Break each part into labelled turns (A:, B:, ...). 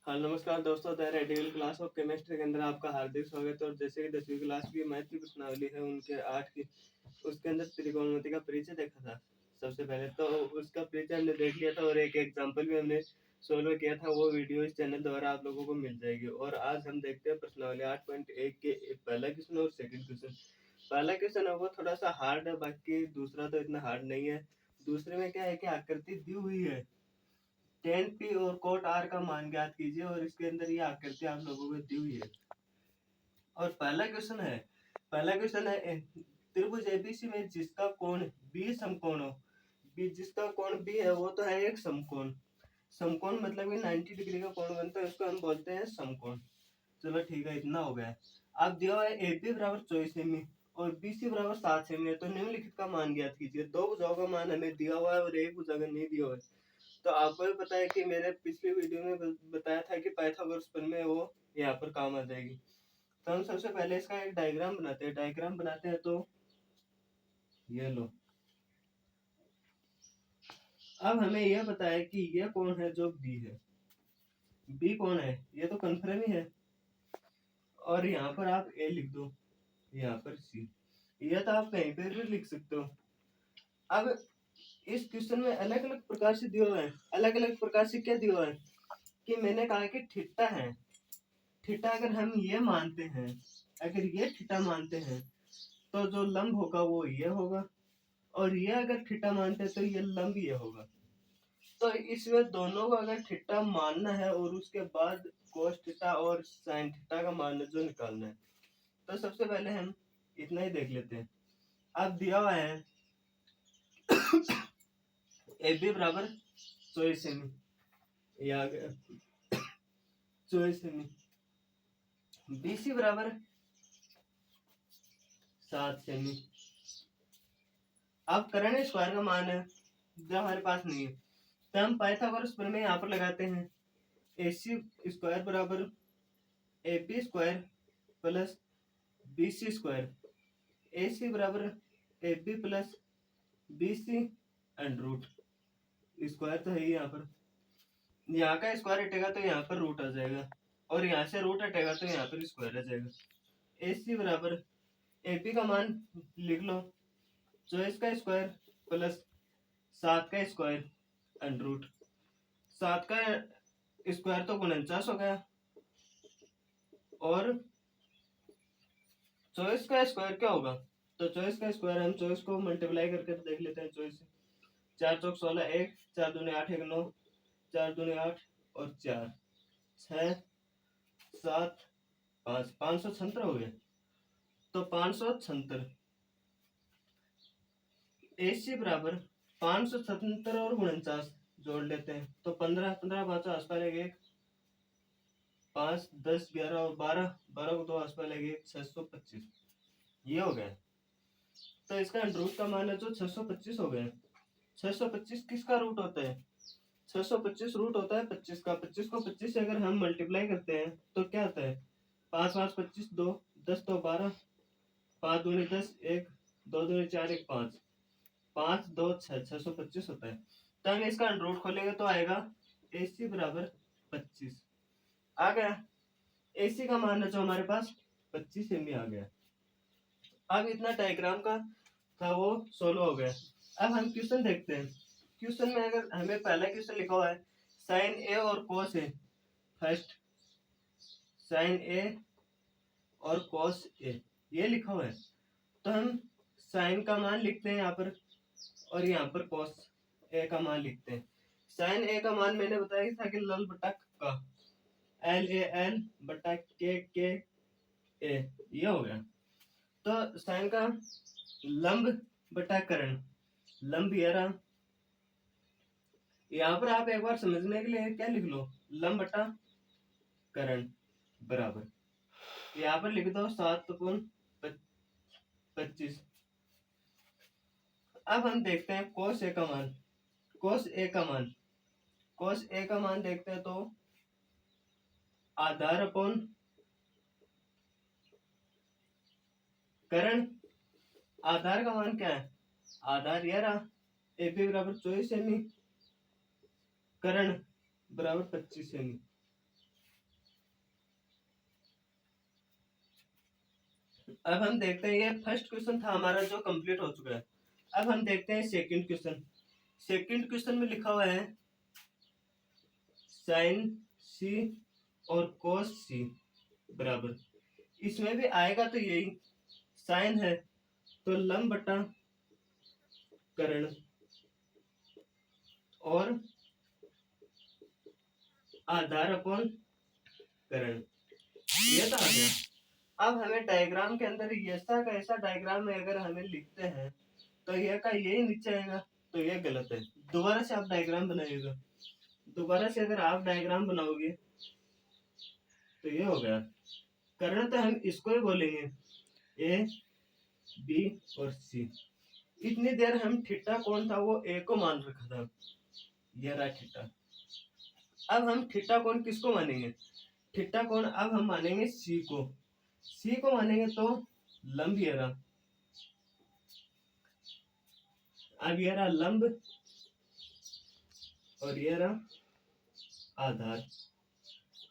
A: हाँ, नमस्कार दोस्तों, the radial class of chemistry के अंदर आपका हार्दिक स्वागत है। और जैसे कि 10वीं क्लास की मैथ की प्रश्नावली है उनके 8 की, उसके अंदर त्रिकोणमिति का परिचय देखा था। सबसे पहले तो उसका परिचय हमने देख लिया था और एक एग्जाम्पल भी हमने सोल्व किया था। वो वीडियो इस चैनल द्वारा आप लोगों को मिल जाएगी। और आज हम देखते हैं प्रश्नावली 8.1 के पहला क्वेश्चन और सेकंड क्वेश्चन। पहला क्वेश्चन है वो थोड़ा सा हार्ड है, बाकी दूसरा तो इतना हार्ड नहीं है। दूसरे में क्या है कि आकृति दी हुई है, tan p और cot r का मान ज्ञात कीजिए, और इसके अंदर ये आकृति आप लोगों को दी हुई है। और पहला क्वेश्चन है त्रिभुज एबीसी में जिसका कोण बी समकोण हो। बी जिसका कोण बी है वो तो है एक समकोण। समकोण मतलब कि 90 डिग्री का कोण बनता है, उसको हम बोलते हैं समकोण। चलो ठीक है, इतना हो गया। अब दिया हुआ है ए बी बराबर 24 सेमी और बी सी बराबर 7 सेमी है, तो निम्नलिखित का मान ज्ञात कीजिए। दो भुजाओं का मान हमें दिया हुआ है और एक भुजा का नहीं दिया हुआ है। तो आपको भी पता है कि मैंने पिछली वीडियो में बताया था कि पाइथागोरस प्रमेय वो यहाँ पर काम आ जाएगी। तो हम सबसे पहले इसका एक डायग्राम बनाते हैं। तो ये लो। अब हमें यह पता है कि यह कौन है जो बी है। बी कौन है ये तो कन्फर्म ही है। और यहाँ पर आप ए लिख दो, यहाँ पर सी। यह तो आप कहीं पर भी लिख सकते हो। अब इस क्वेश्चन में अलग अलग प्रकार से दिया हुआ है। अलग अलग प्रकार से क्या दिया हुआ है कि मैंने कहा कि थीटा है। थीटा अगर हम ये मानते हैं, अगर ये थीटा मानते हैं तो जो लंब होगा वो ये होगा, और ये अगर थीटा मानते हैं तो ये लंब ये होगा। तो इसमें दोनों को अगर थीटा मानना है और उसके बाद कोस थीटा और साइन थीटा का मान जो निकालना है, तो सबसे पहले हम इतना ही देख लेते हैं। अब दिया हुआ है ए बी बराबर 24 सेमी, ये आ गया 24 सेमी। बी सी बराबर 7 सेमी। अब करण स्क्वायर का मान है जो हमारे पास नहीं है, तो हम पाइथागोरस प्रमेय यहाँ पर लगाते हैं। ए सी स्क्वायर बराबर A B square plus B C square. A C बराबर A B plus B C and root. Square तो है ही यहाँ पर। यहाँ का स्क्वायर हटेगा तो यहाँ पर रूट आ जाएगा, और यहाँ से रूट हटेगा तो यहाँ पर स्क्वायर आ जाएगा। ए सी बराबर ए बी का मान लिख लो, 24 का स्क्वायर प्लस 7 का स्क्वायर एंड रूट। 7 का स्क्वायर तो 49 हो गया, और 24 का स्क्वायर क्या होगा। तो 24 का स्क्वायर हम 24 को मल्टीप्लाई करके देख लेते हैं। 24 से 4 चौक 16, 1 4 दूनी 8, 1 9, 4 दूनी 8 और 4 6 7 5, 576 हो गए। तो 576 ए सी बराबर 577 और 49 जोड़ लेते हैं, तो 15 15 5 आसपास लगे 5 10 11 और 12 12 को 2 आसपास लगे 625। ये हो गया। तो इसका रूट का मान है जो 625 हो गया। 625 किसका रूट होता है। 625 रूट होता है 25 का। 25 को 25 से अगर हम मल्टीप्लाई करते हैं तो क्या आता है, 5 5 25 2 10 तो 12, 5 दूनी 10, 1 2 दूनी 4, 1 5, 5 2 6, 625 होता है। तो हम इसका रूट खोलेंगे तो आएगा ए सी बराबर 25 आ गया। ए सी का मान है जो हमारे पास 25 सेमी आ गया। अब इतना डायग्राम का था वो सोल्व हो गया। अब हम क्वेश्चन देखते हैं। क्वेश्चन में अगर हमें पहला क्वेश्चन लिखा हुआ है साइन ए और कोस ए। फर्स्ट साइन ए और कोस ए ये लिखा हुआ है, तो हम साइन का मान लिखते हैं यहाँ पर, और यहाँ पर कोस ए का मान लिखते हैं। साइन ए का मान मैंने बताया था कि लल बटा का, एल ए एल बटा के ए, ये हो गया। तो साइन का लंब बटा करण, लंब ये रहा। यहाँ पर आप एक बार समझने के लिए क्या लिख लो, लंब बटा करण बराबर यहाँ पर लिख दो 7/25। अब हम देखते हैं कोस ए का मान। कोस ए का मान कोस ए का मान देखते हैं तो आधार अपॉन करण। आधार का मान क्या है, आधार यह रहा ए बी बराबर 24 सेमी, करण बराबर 25 सेमी। अब हम देखते हैं, ये फर्स्ट क्वेश्चन था हमारा जो कंप्लीट हो चुका है। अब हम देखते हैं सेकंड क्वेश्चन। सेकंड क्वेश्चन में लिखा हुआ है साइन सी और कोस सी बराबर, इसमें भी आएगा तो यही साइन है तो लंब बटा कर्ण और आधार अपॉन कर्ण, ये तो आ गया। अब हमें डायग्राम के अंदर ऐसा का ऐसा डायग्राम में अगर हमें लिखते हैं तो यह का यही नीचे आएगा, तो यह गलत है। दोबारा से आप डायग्राम बनाइएगा। दोबारा से अगर आप डायग्राम बनाओगे तो ये हो गया कर्ण, तो हम इसको ही बोलेंगे ए बी और सी। इतनी देर हम थीटा कौन था वो ए को मान रखा था, ये रहा थीटा। अब हम थीटा कौन किसको मानेंगे? थीटा कौन अब हम मानेंगे सी को। सी को मानेंगे तो लंब ये रहा, अब ये रहा लंब और ये रहा आधार।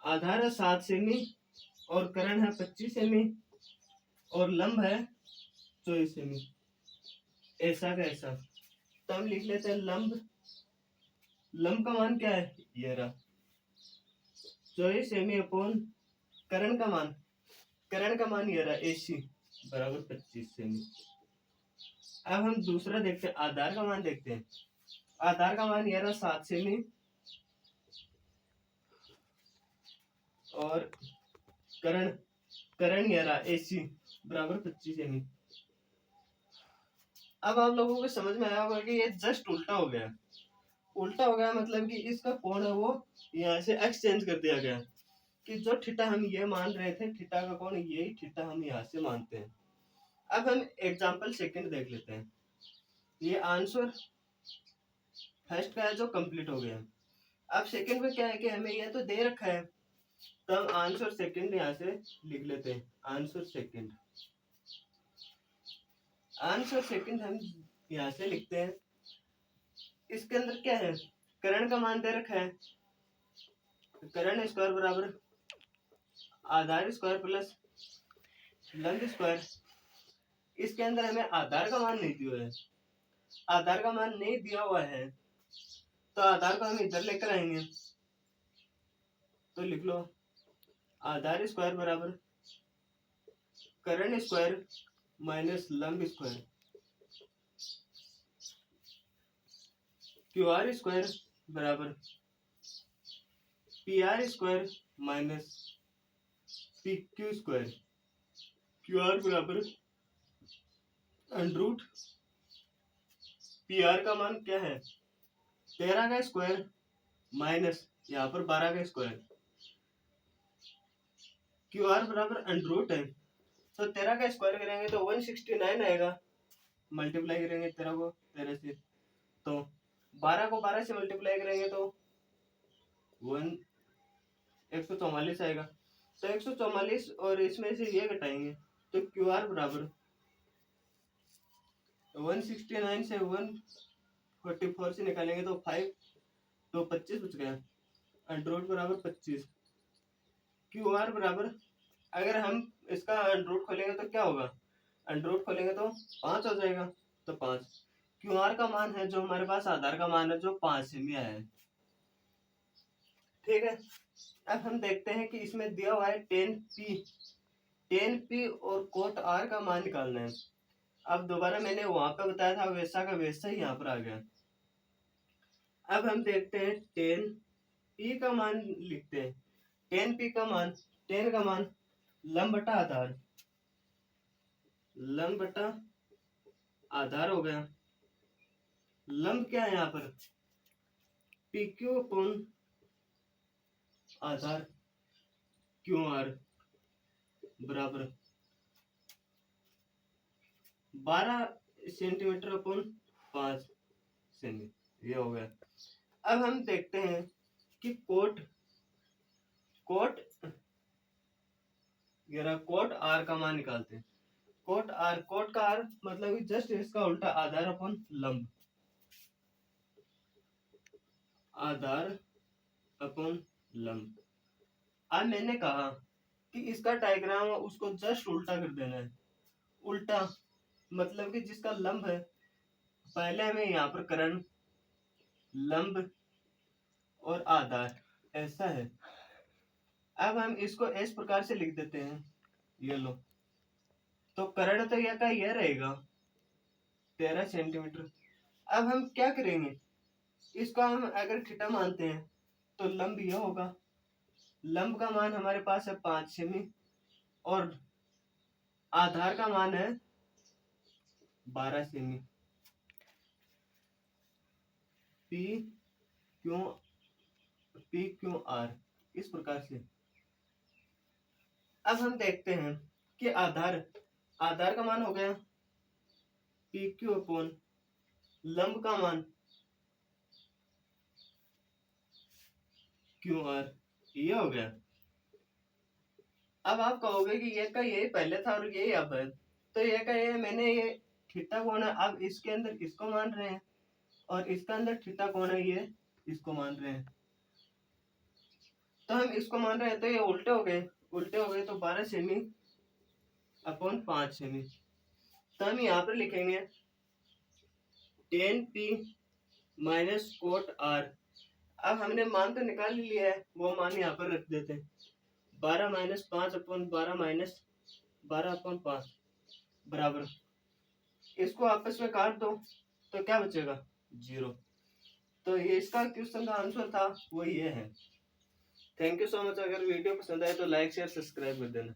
A: आधार है 7 सेमी और कर्ण है 25 सेमी और लंब है 24 सेमी, ऐसा का ऐसा। तो हम लिख लेते हैं लंब, लंब का मान क्या है ये रहा 24 सेमी अपॉन कर्ण का मान, कर्ण का मान ये रहा AC बराबर 25 सेमी। अब हम दूसरा देखते हैं, आधार का मान देखते हैं। आधार का मान ये रहा 7 सेमी और कर्ण, कर्ण ये रहा AC बराबर 25 सेमी। अब आप लोगों को समझ में आया होगा कि ये जस्ट उल्टा हो गया। उल्टा हो गया मतलब कि इसका कोण है वो यहाँ से एक्सचेंज कर दिया गया, कि जो थीटा हम ये मान रहे थे थीटा का कोण यही थीटा हम यहाँ से मानते हैं। अब हम एग्जांपल सेकंड देख लेते हैं। ये आंसर फर्स्ट का है जो कंप्लीट हो गया। अब सेकंड में क्या है कि हमें ये तो दे रखा है, तो हम आंसर सेकंड यहाँ से लिख लेते हैं। आंसर सेकंड, आंसर सेकंड हम यहाँ से लिखते हैं। इसके अंदर क्या है, कर्ण का मान दे रखा है, कर्ण स्क्वायर बराबर आधार स्क्वायर प्लस लंब स्क्वायर। इसके अंदर हमें आधार का मान नहीं दिया है, आधार का मान नहीं दिया हुआ है तो आधार को हम इधर लेकर आएंगे। तो लिख लो आधार स्क्वायर बराबर कर्ण स्क्वायर माइनस लंब स्क्वायर, क्यू आर स्क्वायर बराबर P R square minus P Q square. Q R बराबर अंडरूट पी आर का मान क्या है 13 का स्क्वायर माइनस यहाँ पर 12 का स्क्वायर। क्यू आर बराबर अंडरूट है तो 13 का स्क्वायर करेंगे तो 169 आएगा, मल्टीप्लाई करेंगे 13 को 13 से, तो 12 को 12 से मल्टीप्लाई करेंगे तो 144 आएगा। तो 144 और इसमें से ये घटाएंगे तो क्यू आर बराबर 169 से 144 से निकालेंगे तो 5 तो 25 बच गया, अंडरूट बराबर 25। क्यू आर बराबर अगर हम इसका अंडरूट खोलेंगे तो क्या होगा, अंडरूट खोलेंगे तो 5 हो जाएगा, तो 5 क्यू आर का मान है जो हमारे पास आधार का मान है जो 5 सेमी आया है। ठीक है, अब हम देखते हैं कि इसमें दिया हुआ है 10p और कोट आर का मान निकालना है। अब दोबारा मैंने वहां पे बताया था वैसा का वैसा ही यहाँ पर आ गया। अब हम देखते हैं 10p का मान लिखते हैं। 10p का मान 10 का मान लंब बटा आधार, लंब बटा आधार हो गया। लंब क्या है यहाँ पर पी क्यू अपॉन आधार क्यू आर बराबर 12 सेंटीमीटर अपॉन 5 सेमी, ये हो गया। अब हम देखते हैं कि कोट आर का मान निकालते हैं। कोट का आर मतलब जस्ट इसका उल्टा आधार अपॉन लंब, आधार अपॉन लंब। अब मैंने कहा कि इसका डायग्राम उसको जस्ट उल्टा कर देना है, उल्टा, मतलब कि जिसका लंब है, पहले हमें यहाँ पर करण, लंब और आधार ऐसा है। अब हम इसको इस प्रकार से लिख देते हैं, ये लो। तो करण तो यह का यह रहेगा 13 सेंटीमीटर। अब हम क्या करेंगे, इसको हम अगर थीटा मानते हैं तो लंब यह होगा। लंब का मान हमारे पास है 5 सेमी और आधार का मान है 12 सेमी। पी क्यू आर, इस प्रकार से। अब हम देखते हैं कि आधार का मान हो गया पी क्यू अपॉन लंब का मान क्यू आर, ये हो गया। अब आप कहोगे कि ये का ये पहले था और ये अब है, तो ये का ये मैंने ये थीटा कोण है, अब इसके अंदर इसको मान रहे हैं और इसके अंदर थीटा कोण है, ये इसको मान रहे हैं। तो हम इसको मान रहे हैं तो ये उल्टे हो गए, तो 12 सेमी अपॉन 5 सेमी। तो हम यहाँ पर लिखेंगे 10p माइनस कोट आर। अब हमने मान तो निकाल लिया है, वो मान यहाँ पर रख देते हैं। 12 माइनस 5 अपॉन 12 माइनस 12 अपॉन 5 बराबर, इसको आपस में काट दो तो क्या बचेगा, 0। तो ये इसका क्वेश्चन का आंसर था, वो ये है। Thank you so much. अगर वीडियो पसंद आए तो लाइक शेयर सब्सक्राइब कर देना।